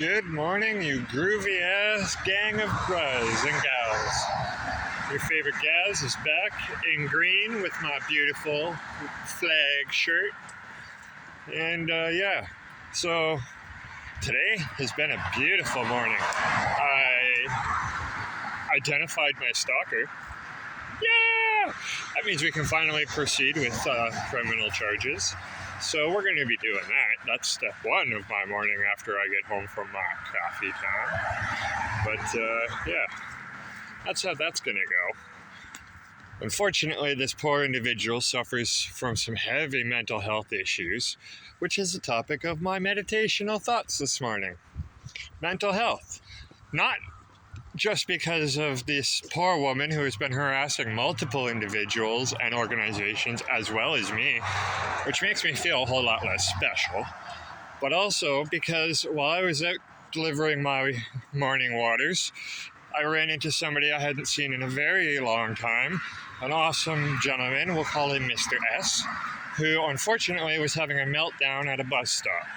Good morning, you groovy ass gang of guys and gals. Your favorite Gaz is back in green with my beautiful flag shirt. And so today has been a beautiful morning. I identified my stalker. Yeah! That means we can finally proceed with criminal charges. So we're going to be doing that. That's step one of my morning after I get home from my coffee time. But that's how that's going to go. Unfortunately, this poor individual suffers from some heavy mental health issues, which is the topic of my meditational thoughts this morning. Mental health. Not just because of this poor woman who has been harassing multiple individuals and organizations as well as me, which makes me feel a whole lot less special, but also because while I was out delivering my morning waters, I ran into somebody I hadn't seen in a very long time, an awesome gentleman, we'll call him Mr. S, who unfortunately was having a meltdown at a bus stop.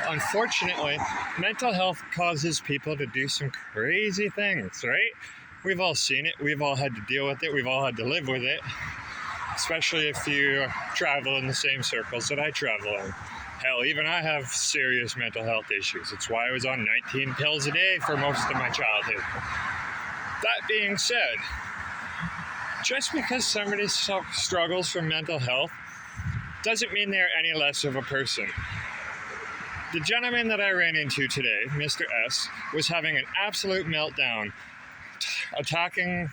Unfortunately, mental health causes people to do some crazy things, right? We've all seen it. We've all had to deal with it. We've all had to live with it, especially if you travel in the same circles that I travel in. Hell, even I have serious mental health issues. It's why I was on 19 pills a day for most of my childhood. That being said, just because somebody struggles from mental health doesn't mean they're any less of a person. The gentleman that I ran into today, Mr. S, was having an absolute meltdown, attacking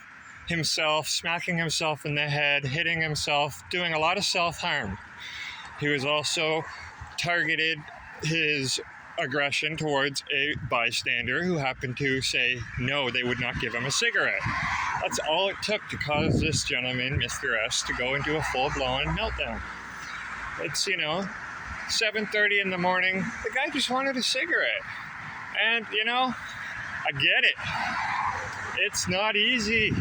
himself, smacking himself in the head, hitting himself, doing a lot of self-harm. He was also targeted his aggression towards a bystander who happened to say no, they would not give him a cigarette. That's all it took to cause this gentleman, Mr. S, to go into a full-blown meltdown. It's, 7:30 in the morning, the guy just wanted a cigarette. And, I get it. It's not easy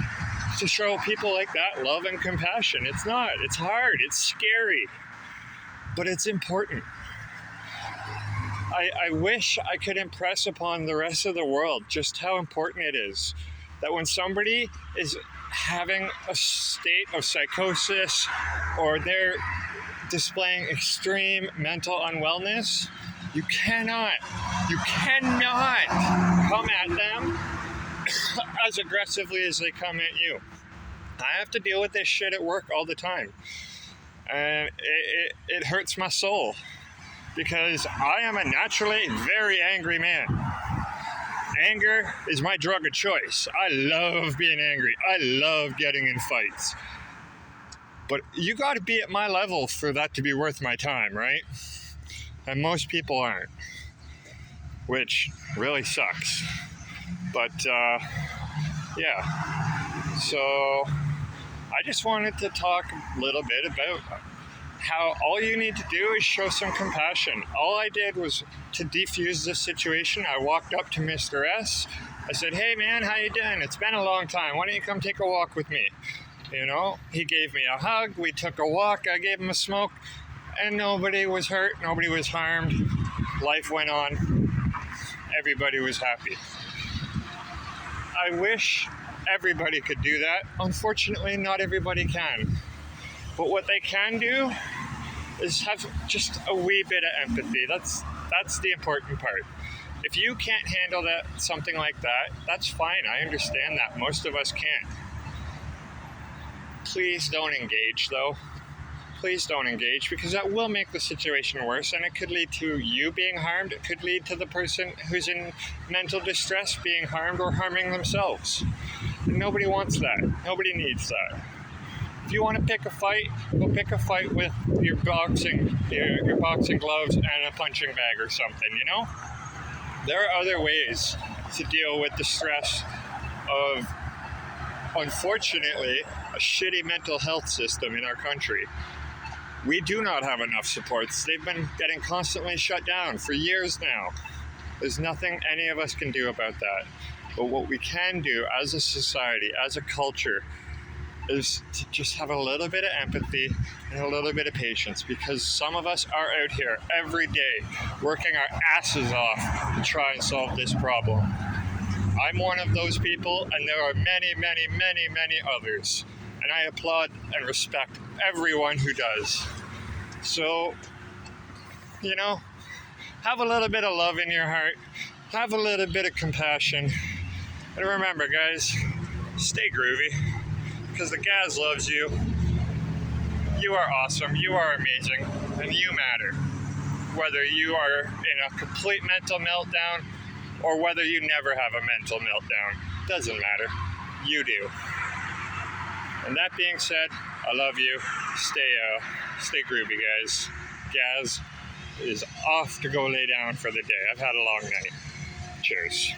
to show people like that love and compassion. It's not. It's hard. It's scary. But it's important. I wish I could impress upon the rest of the world just how important it is that when somebody is having a state of psychosis or they're displaying extreme mental unwellness, you cannot come at them as aggressively as they come at you. I have to deal with this shit at work all the time. And it hurts my soul because I am a naturally very angry man. Anger is my drug of choice. I love being angry. I love getting in fights. But you got to be at my level for that to be worth my time, right? And most people aren't, which really sucks. But, So I just wanted to talk a little bit about how all you need to do is show some compassion. All I did was to defuse this situation. I walked up to Mr. S. I said, "Hey, man, how you doing? It's been a long time. Why don't you come take a walk with me?" He gave me a hug, we took a walk, I gave him a smoke, and nobody was hurt, nobody was harmed. Life went on. Everybody was happy. I wish everybody could do that. Unfortunately, not everybody can. But what they can do is have just a wee bit of empathy. That's the important part. If you can't handle something like that, that's fine. I understand that. Most of us can't. Please don't engage, though. Please don't engage, because that will make the situation worse, and it could lead to you being harmed. It could lead to the person who's in mental distress being harmed or harming themselves. And nobody wants that. Nobody needs that. If you want to pick a fight, go pick a fight with your boxing gloves and a punching bag or something, There are other ways to deal with the stress of, unfortunately, a shitty mental health system in our country. We do not have enough supports. They've been getting constantly shut down for years now. There's nothing any of us can do about that. But what we can do as a society, as a culture, is to just have a little bit of empathy and a little bit of patience, because some of us are out here every day working our asses off to try and solve this problem. I'm one of those people, and there are many, many, many, many others. And I applaud and respect everyone who does. So, have a little bit of love in your heart, have a little bit of compassion, and remember, guys, stay groovy, because the Gaz loves you. You are awesome, you are amazing, and you matter. Whether you are in a complete mental meltdown or whether you never have a mental meltdown, doesn't matter. You do. And that being said, I love you. Stay groovy, guys. Gaz is off to go lay down for the day. I've had a long night. Cheers.